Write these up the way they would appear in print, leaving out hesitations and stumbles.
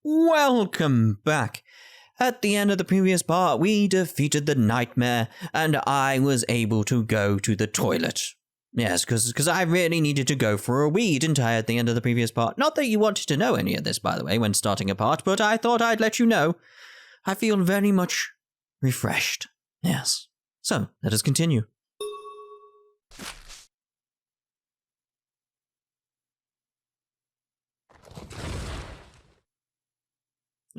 Welcome back. At the end of the previous part, we defeated the Nightmare, and I was able to go to the toilet. Yes, because I really needed to go for a wee, didn't I, at the end of the previous part? Not that you wanted to know any of this, by the way, when starting a part, but I thought I'd let you know. I feel very much refreshed. Yes. So, let us continue.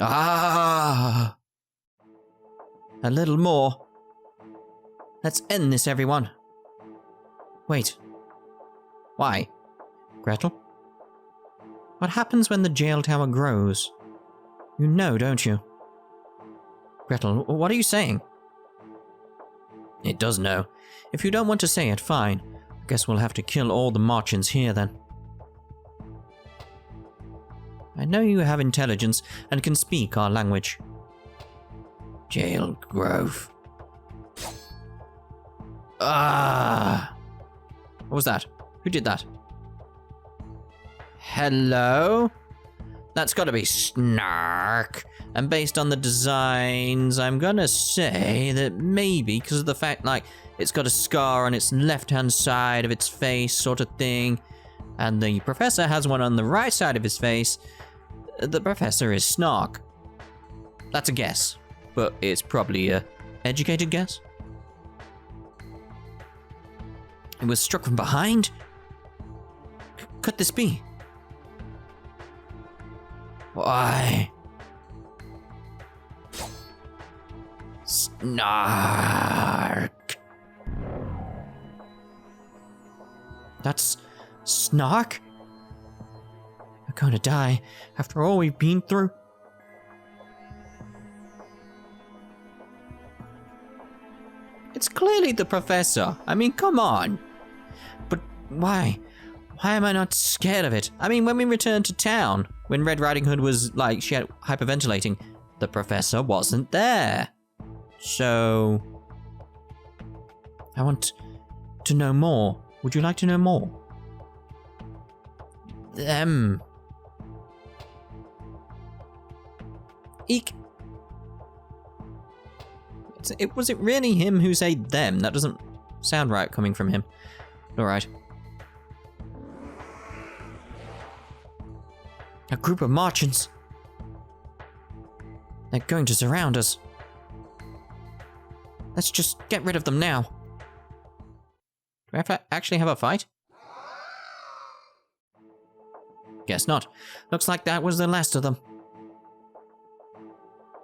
Ah! A little more. Let's end this, everyone. Wait. Why? Gretel? What happens when the jail tower grows? You know, don't you? Gretel, what are you saying? It does know. If you don't want to say it, fine. I guess we'll have to kill all the Marchens here, then. I know you have intelligence and can speak our language. Jail Grove. Ah! What was that? Who did that? Hello? That's gotta be Snark. And based on the designs, I'm gonna say that maybe because of the fact, like, it's got a scar on its left-hand side of its face, sort of thing, and the professor has one on the right side of his face, the professor is Snark. That's a guess, but it's probably a educated guess. It was struck from behind? Could this be? Why? Snark. That's Snark? We're gonna die after all we've been through. It's clearly the professor. I mean, come on. But why? Why am I not scared of it? I mean, when we returned to town, when Red Riding Hood was, like, she had hyperventilating, the professor wasn't there. So, I want to know more. Would you like to know more? Them. Eek. Was it really him who said them? That doesn't sound right coming from him. Alright. A group of Marchens. They're going to surround us. Let's just get rid of them now. Do we have to actually have a fight? Guess not. Looks like that was the last of them.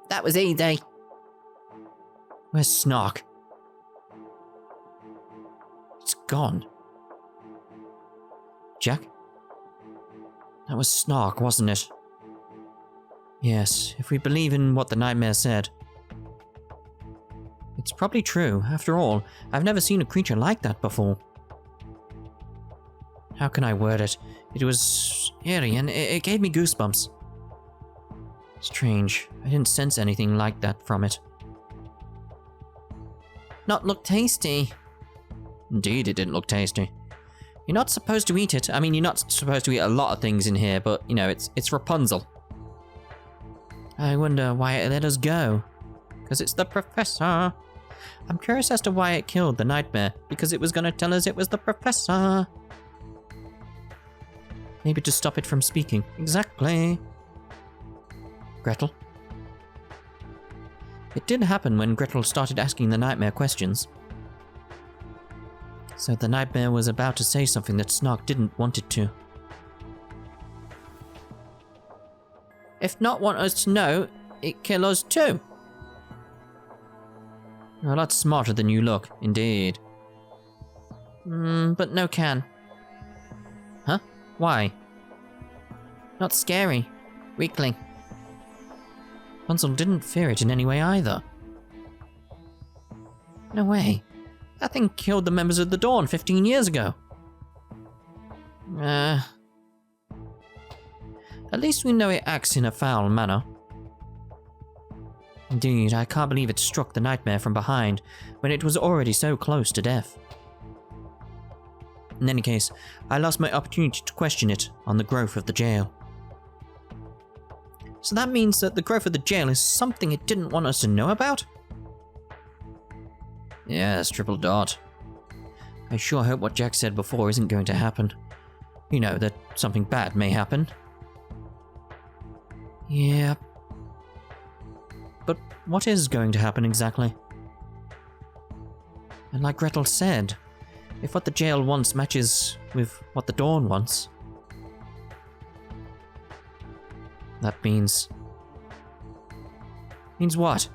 That was easy. Where's Snark? It's gone. Jack? That was Snark, wasn't it? Yes, if we believe in what the Nightmare said. It's probably true. After all, I've never seen a creature like that before. How can I word it? It was eerie and it gave me goosebumps. Strange. I didn't sense anything like that from it. Not look tasty. Indeed, it didn't look tasty. You're not supposed to eat it. I mean, you're not supposed to eat a lot of things in here, but, you know, it's Rapunzel. I wonder why it let us go. Because it's the professor. I'm curious as to why it killed the Nightmare, because it was going to tell us it was the professor. Maybe to stop it from speaking. Exactly. Gretel? It did happen when Gretel started asking the Nightmare questions. So the Nightmare was about to say something that Snark didn't want it to. If not want us to know, it kill us too. You're a lot smarter than you look, indeed. But no can. Huh? Why? Not scary. Weakling. Rapunzel didn't fear it in any way either. No way. That thing killed the members of the Dawn 15 years ago. At least we know it acts in a foul manner. Indeed, I can't believe it struck the Nightmare from behind when it was already so close to death. In any case, I lost my opportunity to question it on the growth of the jail. So that means that the growth of the jail is something it didn't want us to know about? Yes, Triple Dot. I sure hope what Jack said before isn't going to happen. You know, that something bad may happen. Yeah. But what is going to happen exactly? And like Gretel said, if what the jail wants matches with what the Dawn wants, that means... Means what?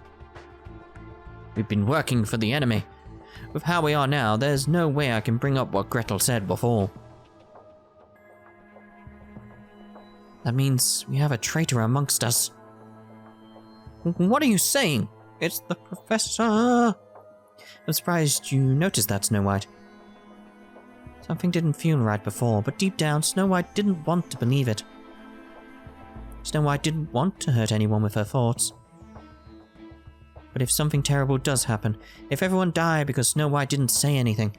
We've been working for the enemy. With how we are now, there's no way I can bring up what Gretel said before. That means we have a traitor amongst us. What are you saying? It's the Professor. I'm surprised you noticed that, Snow White. Something didn't feel right before, but deep down, Snow White didn't want to believe it. Snow White didn't want to hurt anyone with her thoughts. But if something terrible does happen, if everyone died because Snow White didn't say anything,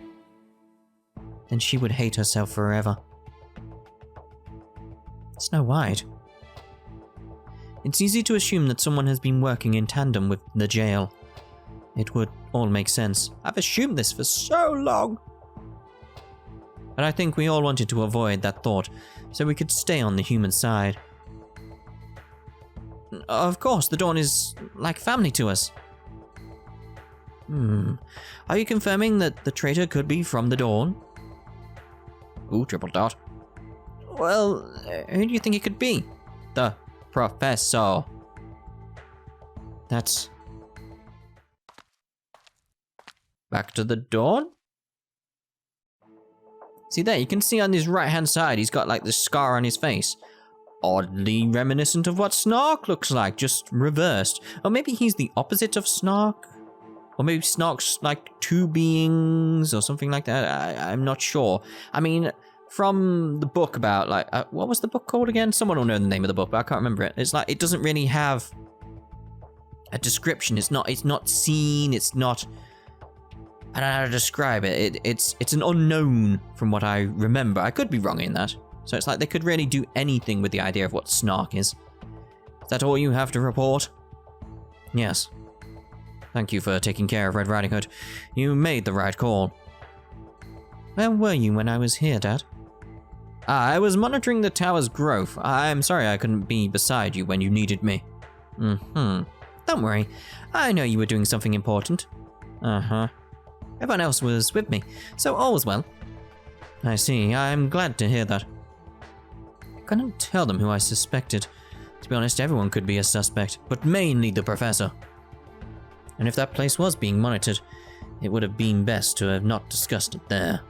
then she would hate herself forever. Snow White. It's easy to assume that someone has been working in tandem with the jail. It would all make sense. I've assumed this for so long. But I think we all wanted to avoid that thought, so we could stay on the human side. Of course, the Dawn is like family to us. Are you confirming that the traitor could be from the Dawn? Ooh, Triple Dot. Well, who do you think it could be? The Professor. That's... Back to the Dawn? See there, you can see on his right-hand side, he's got like this scar on his face. Oddly reminiscent of what Snark looks like, just reversed. Or maybe he's the opposite of Snark? Or maybe Snark's like two beings or something like that. I'm not sure. I mean, from the book about like, what was the book called again? Someone will know the name of the book, but I can't remember it. It's like, it doesn't really have a description. It's not seen. It's not, I don't know how to describe it. It's an unknown from what I remember. I could be wrong in that. So it's like they could really do anything with the idea of what Snark is. Is that all you have to report? Yes. Thank you for taking care of Red Riding Hood. You made the right call. Where were you when I was here, Dad? I was monitoring the tower's growth. I'm sorry I couldn't be beside you when you needed me. Don't worry. I know you were doing something important. Everyone else was with me, so all was well. I see. I'm glad to hear that. I couldn't tell them who I suspected. To be honest, everyone could be a suspect, but mainly the Professor. And if that place was being monitored, it would have been best to have not discussed it there.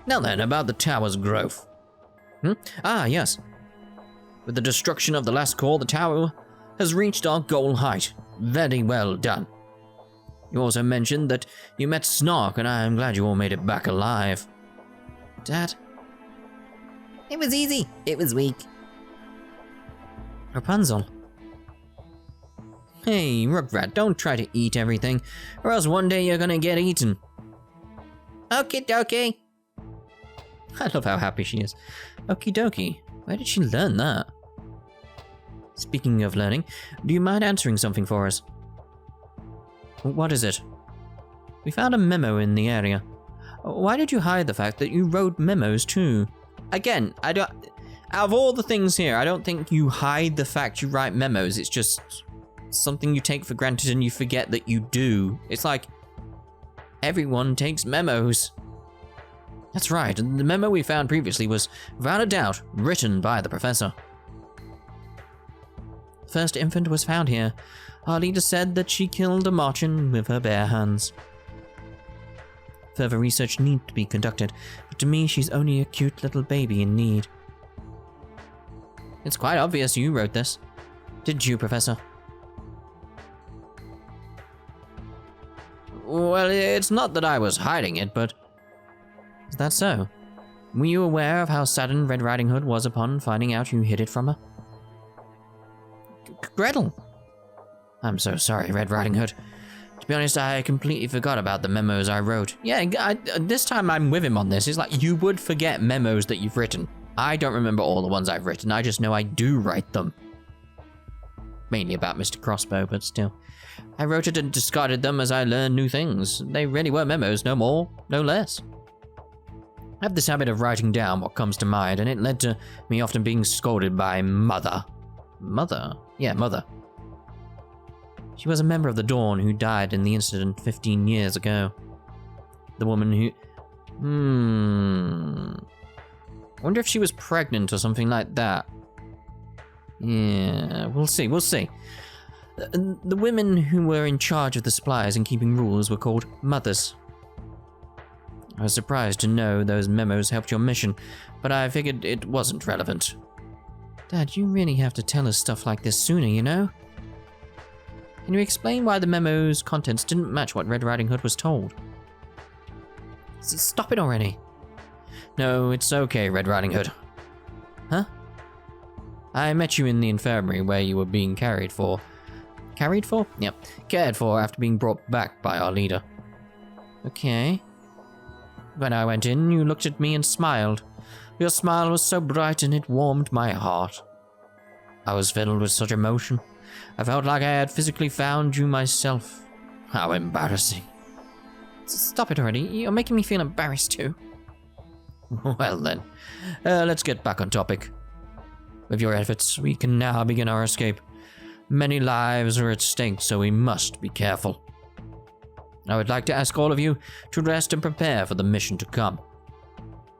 Now then, about the tower's growth. Yes. With the destruction of the last core, the tower has reached our goal height. Very well done. You also mentioned that you met Snark, and I am glad you all made it back alive. Dad? It was easy. It was weak. Rapunzel. Hey, Rugrat, don't try to eat everything, or else one day you're gonna get eaten. Okie dokie. I love how happy she is. Okie dokie. Where did she learn that? Speaking of learning, do you mind answering something for us? What is it? We found a memo in the area. Why did you hide the fact that you wrote memos too? Again, out of all the things here, I don't think you hide the fact you write memos. It's just something you take for granted and you forget that you do. It's like, everyone takes memos. That's right, and the memo we found previously was, without a doubt, written by the Professor. The first infant was found here. Our leader said that she killed a Marchen with her bare hands. Further research needs to be conducted, but to me she's only a cute little baby in need. It's quite obvious you wrote this. Didn't you, Professor? Well, it's not that I was hiding it, but... Is that so? Were you aware of how saddened Red Riding Hood was upon finding out you hid it from her? Gretel! I'm so sorry, Red Riding Hood. To be honest, I completely forgot about the memos I wrote. Yeah, this time I'm with him on this. It's like, you would forget memos that you've written. I don't remember all the ones I've written, I just know I do write them. mainly about Mr. Crossbow, but still. I wrote it and discarded them as I learned new things. They really were memos, no more, no less. I have this habit of writing down what comes to mind, and it led to me often being scolded by Mother. Mother? Yeah, Mother. She was a member of the Dawn who died in the incident 15 years ago. The woman who... I wonder if she was pregnant or something like that. Yeah, we'll see. The women who were in charge of the supplies and keeping rules were called mothers. I was surprised to know those memos helped your mission, but I figured it wasn't relevant. Dad, you really have to tell us stuff like this sooner, you know? Can you explain why the memo's contents didn't match what Red Riding Hood was told? Stop it already. No, it's okay, Red Riding Hood. Huh? I met you in the infirmary where you were being cared for. Cared for after being brought back by our leader. Okay. When I went in, you looked at me and smiled. Your smile was so bright and it warmed my heart. I was filled with such emotion. I felt like I had physically found you myself. How embarrassing. Stop it already. You're making me feel embarrassed too. Well then, let's get back on topic. With your efforts, we can now begin our escape. Many lives are at stake, so we must be careful. I would like to ask all of you to rest and prepare for the mission to come.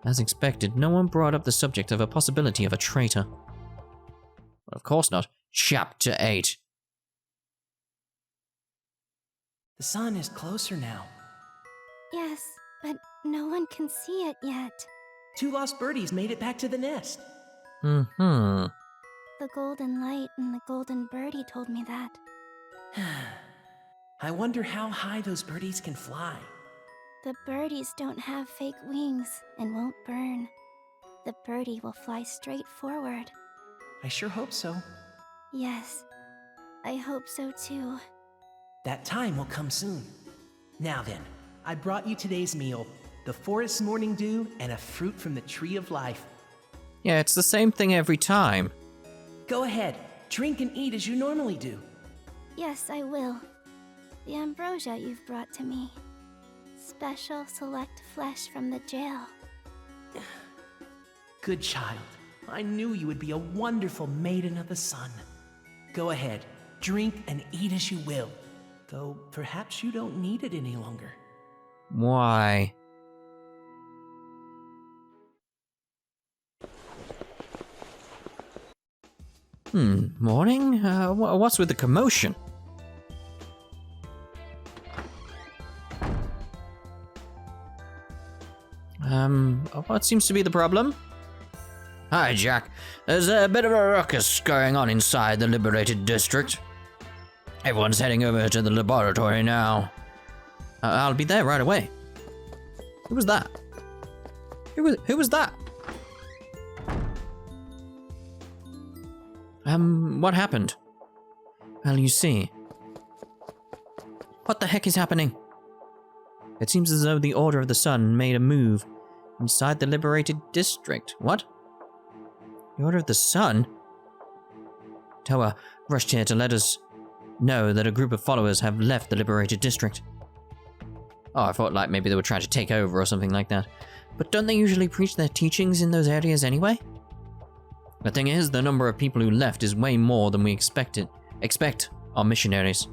As expected, no one brought up the subject of a possibility of a traitor. Well, of course not. Chapter 8. The sun is closer now. Yes, but no one can see it yet. 2 lost birdies made it back to the nest. The golden light and the golden birdie told me that. I wonder how high those birdies can fly. The birdies don't have fake wings and won't burn. The birdie will fly straight forward. I sure hope so. Yes, I hope so too. That time will come soon. Now then, I brought you today's meal. The forest morning dew and a fruit from the tree of life. Yeah, it's the same thing every time. Go ahead, drink and eat as you normally do. Yes, I will. The ambrosia you've brought to me. Special select flesh from the jail. Good child. I knew you would be a wonderful maiden of the sun. Go ahead, drink and eat as you will. Though perhaps you don't need it any longer. Why? Morning? What's with the commotion? What seems to be the problem? Hi, Jack. There's a bit of a ruckus going on inside the Liberated District. Everyone's heading over to the laboratory now. I'll be there right away. Who was that? Who was that? What happened? Well, you see. What the heck is happening? It seems as though the Order of the Sun made a move inside the Liberated District. What? The Order of the Sun? Toa rushed here to let us know that a group of followers have left the Liberated District. Oh, I thought like maybe they were trying to take over or something like that. But don't they usually preach their teachings in those areas anyway? The thing is, the number of people who left is way more than we expect our missionaries.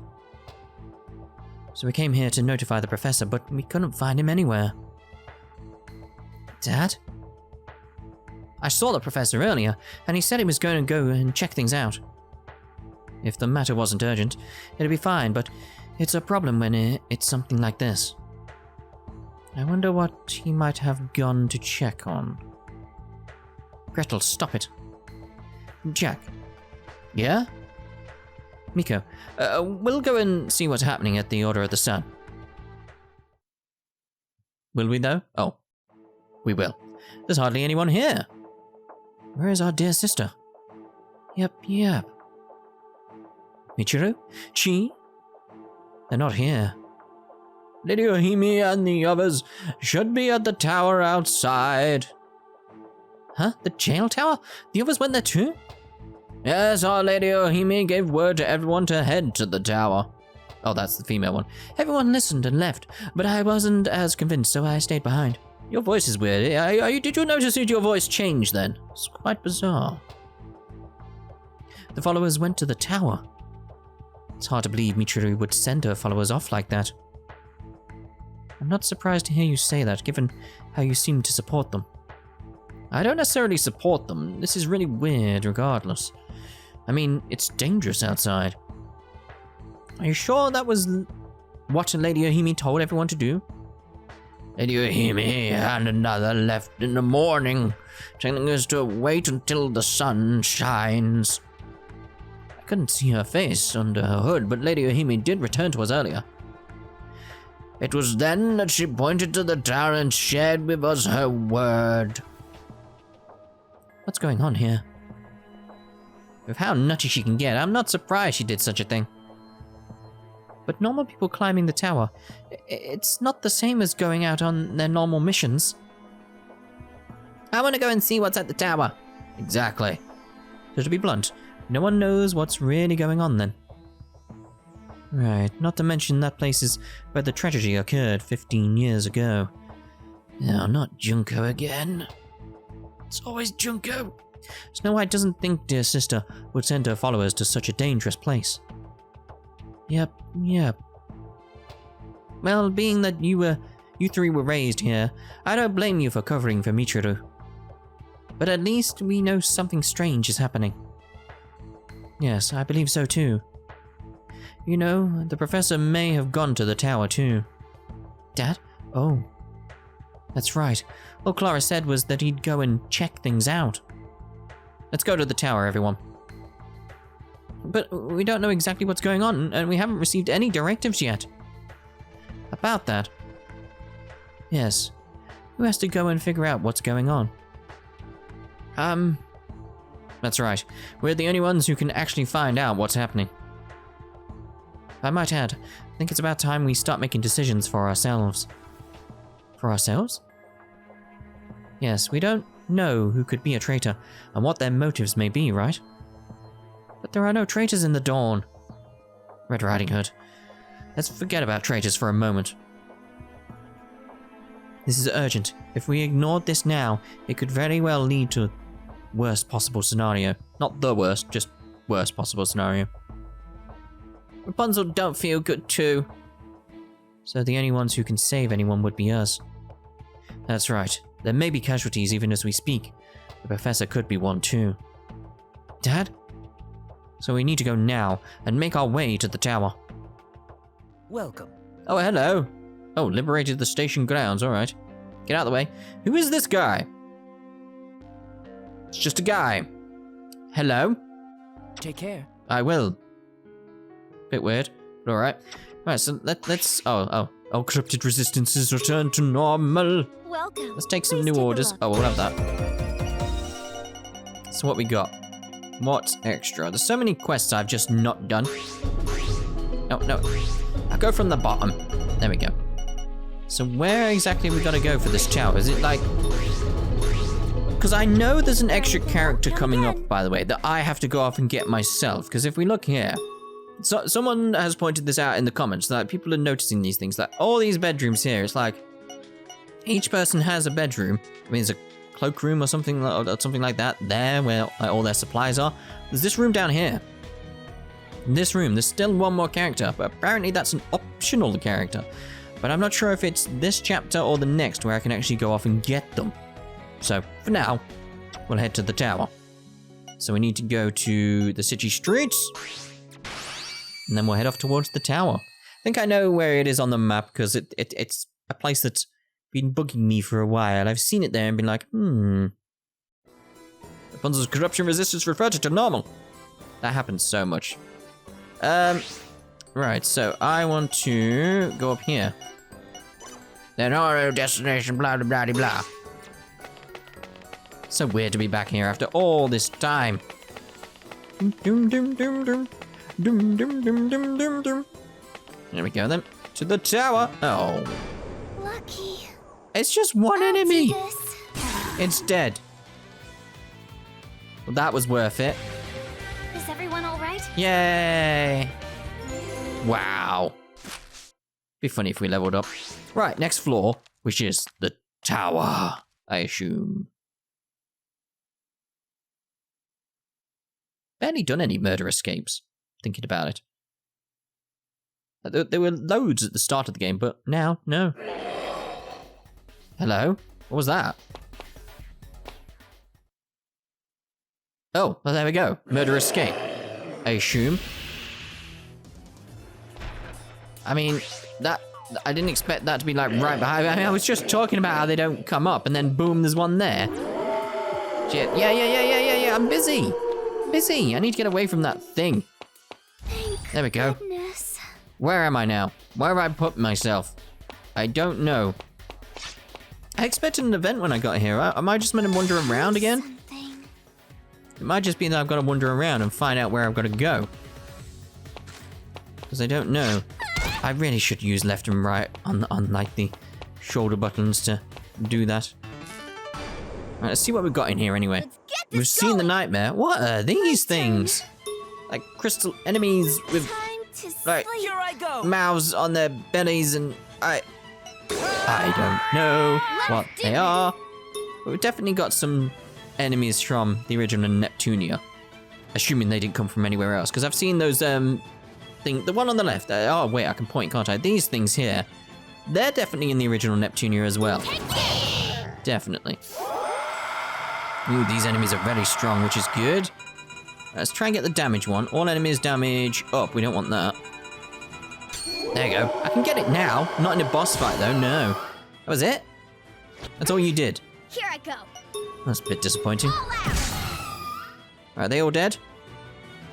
So we came here to notify the professor, but we couldn't find him anywhere. Dad? I saw the professor earlier, and he said he was going to go and check things out. If the matter wasn't urgent, it'd be fine, but it's a problem when it's something like this. I wonder what he might have gone to check on. Gretel, stop it. Jack. Yeah? Miko, we'll go and see what's happening at the Order of the Sun. Will we though? Oh, we will. There's hardly anyone here. Where is our dear sister? Yep. Michiru? Chi? They're not here. Lady Ohimi and the others should be at the tower outside. Huh? The jail tower? The others went there too? Yes, Our Lady Ohime gave word to everyone to head to the tower. Oh, that's the female one. Everyone listened and left, but I wasn't as convinced, so I stayed behind. Your voice is weird. Did you notice that your voice changed then? It's quite bizarre. The followers went to the tower. It's hard to believe Michiru would send her followers off like that. I'm not surprised to hear you say that, given how you seem to support them. I don't necessarily support them. This is really weird regardless. I mean, it's dangerous outside. Are you sure that was what Lady Ohime told everyone to do? Lady Ohime and another left in the morning, telling us to wait until the sun shines. I couldn't see her face under her hood, but Lady Ohime did return to us earlier. It was then that she pointed to the tower and shared with us her word. What's going on here? With how nutty she can get, I'm not surprised she did such a thing. But normal people climbing the tower, it's not the same as going out on their normal missions. I want to go and see what's at the tower. Exactly. So to be blunt, no one knows what's really going on then. Right, not to mention that place is where the tragedy occurred 15 years ago. No, not Junko again. It's always Junko. Snow White doesn't think dear sister would send her followers to such a dangerous place. Yep. Well, being that you three were raised here, I don't blame you for covering for Michiru. But at least we know something strange is happening. Yes, I believe so too. You know, the professor may have gone to the tower too. Dad? Oh. That's right. All Clara said was that he'd go and check things out. Let's go to the tower, everyone. But we don't know exactly what's going on, and we haven't received any directives yet. About that. Yes. Who has to go and figure out what's going on? That's right. We're the only ones who can actually find out what's happening. I might add, I think it's about time we start making decisions for ourselves. For ourselves? Yes, we don't know who could be a traitor, and what their motives may be, right? But there are no traitors in the Dawn. Red Riding Hood. Let's forget about traitors for a moment. This is urgent. If we ignored this now, it could very well lead to worst possible scenario. Not the worst, just worst possible scenario. Rapunzel don't feel good too. So the only ones who can save anyone would be us. That's right. There may be casualties even as we speak. The professor could be one too. Dad? So we need to go now and make our way to the tower. Welcome. Oh, hello. Oh, liberated the station grounds, alright. Get out of the way. Who is this guy? It's just a guy. Hello? Take care. I will. Bit weird, but alright. Alright, so let's... Oh, corrupted resistances return to normal. Welcome. Let's take some Please new take a orders. look. Oh, we'll have that. So what we got? What's extra? There's so many quests I've just not done. No. I'll go from the bottom. There we go. So where exactly we gotta go for this tower? Is it like... Because I know there's an extra character coming up, by the way, that I have to go off and get myself. Because if we look here... So, someone has pointed this out in the comments, that people are noticing these things, that all these bedrooms here, it's like... Each person has a bedroom. I mean, there's a cloakroom or something like that there, where all their supplies are. There's this room down here. In this room, there's still one more character, but apparently that's an optional character. But I'm not sure if it's this chapter or the next where I can actually go off and get them. So, for now, we'll head to the tower. So we need to go to the city streets, and then we'll head off towards the tower. I think I know where it is on the map, because it's a place that's been bugging me for a while. I've seen it there and been like, Rapunzel's corruption resistance reverted to normal. That happens so much. Right, so I want to go up here. Then our destination, blah, blah, blah, blah. So weird to be back here after all this time. There we go then. To the tower. Oh. Lucky. It's just one I'll enemy. do this. It's dead. Well, that was worth it. everyone all right? Yay! Wow. Be funny if we leveled up. Right, next floor, which is the tower, I assume. Barely done any murder escapes, thinking about it. There were loads at the start of the game, but now, no. Hello? What was that? Oh, well, there we go. Murder escape, I assume. I mean, I didn't expect that to be like right behind. I mean, I was just talking about how they don't come up, and then boom, there's one there. Shit. Yeah. I'm busy. I need to get away from that thing. There we go. Goodness. Where am I now? Where have I put myself? I don't know. I expected an event when I got here. Am I just meant to wander around again? Something. It might just be that I've got to wander around and find out where I've got to go. Because I don't know. I really should use left and right on like the shoulder buttons to do that. Alright, let's see what we've got in here anyway. We've seen the nightmare. What are these things? Like crystal enemies with like Here I go. mouths on their bellies, and I don't know what they are. But we've definitely got some enemies from the original Neptunia. Assuming they didn't come from anywhere else. Because I've seen those the one on the left. Oh wait, I can point, can't I? These things here, they're definitely in the original Neptunia as well. Definitely. Ooh, these enemies are very strong, which is good. Let's try and get the damage one. All enemies damage up. We don't want that. There you go. I can get it now. Not in a boss fight, though. No. That was it? That's all you did? Here I go. That's a bit disappointing. All out. Are they all dead?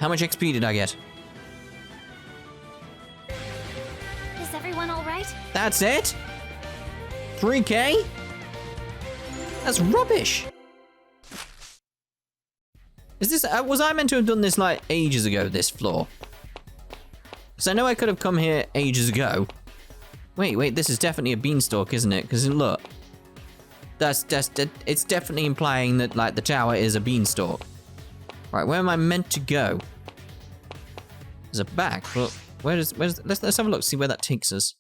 How much XP did I get? Is everyone all right? That's it? 3K? That's rubbish. Is this... was I meant to have done this, like, ages ago, this floor? Because I know I could have come here ages ago. Wait, this is definitely a beanstalk, isn't it? Because look. It's definitely implying that, like, the tower is a beanstalk. Right, where am I meant to go? There's a back, but let's have a look, see where that takes us.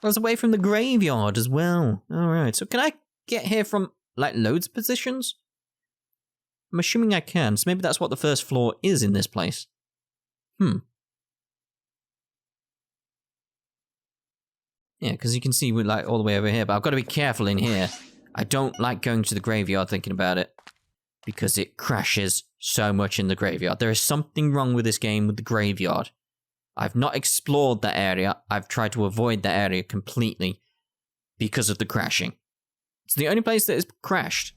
Well, it's away from the graveyard as well. Alright, so can I get here from, like, loads of positions? I'm assuming I can, so maybe that's what the first floor is in this place. Yeah, because you can see we're like all the way over here, but I've got to be careful in here. I don't like going to the graveyard thinking about it, because it crashes so much in the graveyard. There is something wrong with this game with the graveyard. I've not explored that area. I've tried to avoid that area completely because of the crashing. It's the only place that has crashed.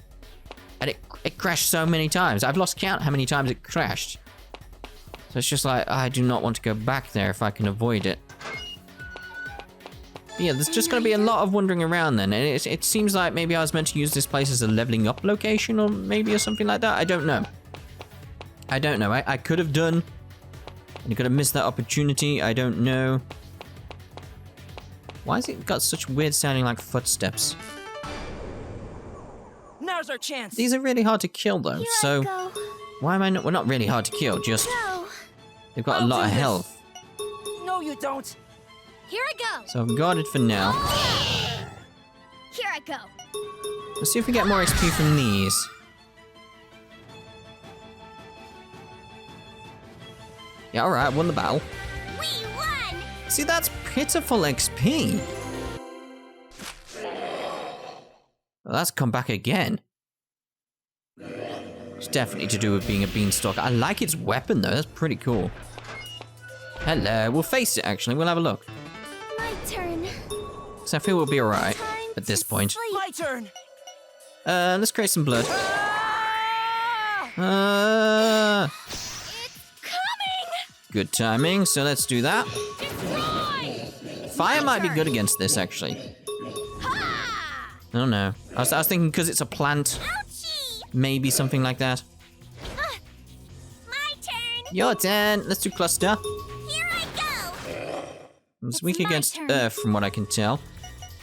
And it crashed so many times. I've lost count how many times it crashed. So it's just like, I do not want to go back there if I can avoid it. But yeah, there's just going to be a lot of wandering around then. And it seems like maybe I was meant to use this place as a leveling up location or something like that. I don't know. I could have done. And I could have missed that opportunity. I don't know. Why has it got such weird sounding like footsteps? Now's our chance. These are really hard to kill though, Here so I go. why am I not? We're not really hard to kill, just Go. they've got a I'll lot do of this. health. No, you don't. Here I go. So I'm guarded for now. Here I go. Let's see if we get more XP from these. Yeah, alright, I won the battle. We won. See, that's pitiful XP. Well, that's come back again. It's definitely to do with being a beanstalk. I like its weapon though, that's pretty cool. Hello, we'll face it actually, we'll have a look. My turn. So I feel we'll be alright Time at this to point. sleep. My turn. Let's create some blood. Ah! It's coming. Good timing, so let's do that. Destroy. Fire might be good against this actually. Ha! I don't know. I was thinking because it's a plant, Ouchie. maybe something like that. My turn. Your turn. Let's do cluster. Here I go. It's weak my against turn. earth from what I can tell.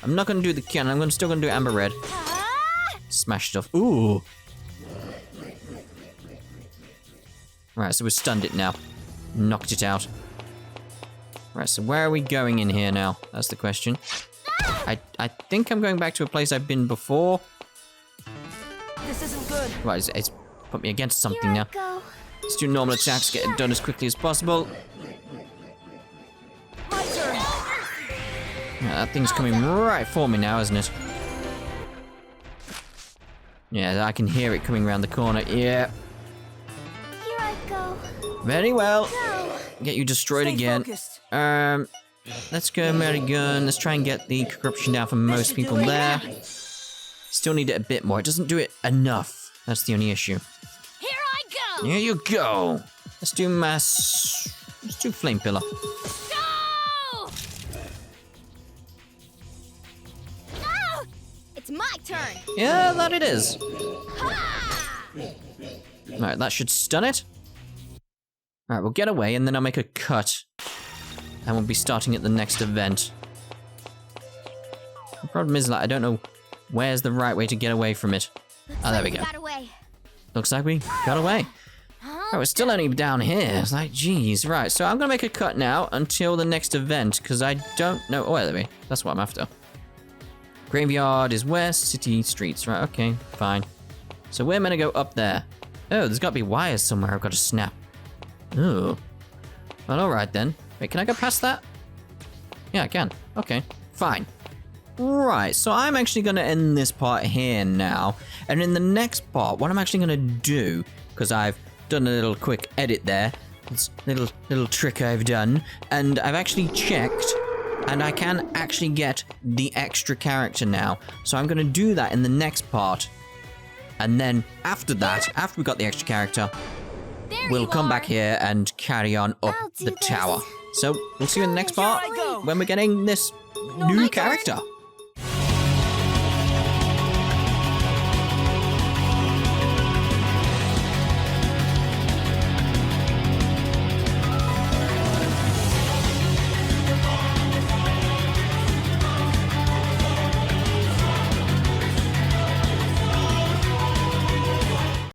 I'm not going to do the cannon. I'm still going to do amber red. Ah! Smash stuff. Ooh. Right, so we stunned it now. Knocked it out. Right, so where are we going in here now? That's the question. I think I'm going back to a place I've been before. This isn't good. Right, it's put me against something Here now. I go. Let's do normal attacks, get it done as quickly as possible. My turn. Yeah, that thing's coming right for me now, isn't it? Yeah, I can hear it coming around the corner. Yeah, Here I go. very well. Go. Get you destroyed Stay again. focused. Let's go Mary Gun. Let's try and get the corruption down for most people there. Still need it a bit more. It doesn't do it enough. That's the only issue. Here I go. Here you go. Let's do mass. Let's do Flame Pillar. Go! No! It's my turn. Yeah, that it is. Ha! Alright, that should stun it. Alright, we'll get away and then I'll make a cut. And we'll be starting at the next event. The problem is that I don't know where's the right way to get away from it. Oh, there we go. Got away. Looks like we got away. Oh, we're still only down here. It's like, geez. Right, so I'm going to make a cut now until the next event, because I don't know... Oh, there we go. That's what I'm after. Graveyard is west, city streets. Right, okay, fine. So we're meant to go up there. Oh, there's got to be wires somewhere I've got to snap. Oh. Well, alright then. Wait, can I go past that? Yeah, I can. Okay, fine. Right, so I'm actually going to end this part here now. And in the next part, what I'm actually going to do, because I've done a little quick edit there, it's a little trick I've done, and I've actually checked, and I can actually get the extra character now. So I'm going to do that in the next part. And then after that, after we got the extra character, we'll come back here and carry on up I'll do the this. tower. So we'll see you in the next part Here I go. when we're getting this new character.